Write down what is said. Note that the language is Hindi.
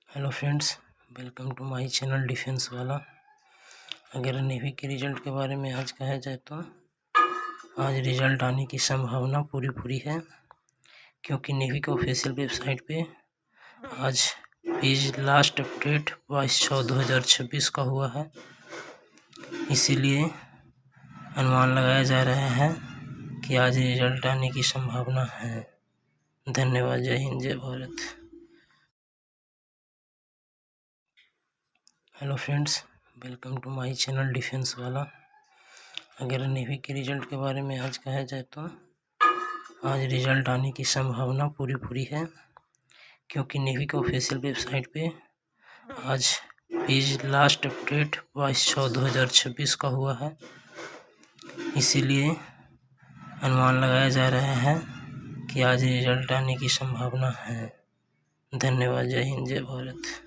Hello friends, welcome to my channel defence वाला। अगर नेवी के रिजल्ट के बारे में आज कहा जाए तो आज रिजल्ट आने की संभावना पूरी है, क्योंकि नेवी के ऑफिशियल वेबसाइट पे आज पेज लास्ट अपडेट 22/6/2026 का हुआ है। इसीलिए अनुमान लगाया जा रहा है कि आज रिजल्ट आने की संभावना है। धन्यवाद। जय हिंद, जय Bharat. Hello friends, welcome to my channel defence वाला। अगर नेवी के रिजल्ट के बारे में आज कहा जाए तो आज रिजल्ट आने की संभावना पूरी है, क्योंकि नेवी के ऑफिशियल वेबसाइट पे आज पेज लास्ट अपडेट 22/6/2026 का हुआ है। इसीलिए अनुमान लगाया जा रहा है कि आज रिजल्ट आने की संभावना है। धन्यवाद। जय हिंद, जय भारत।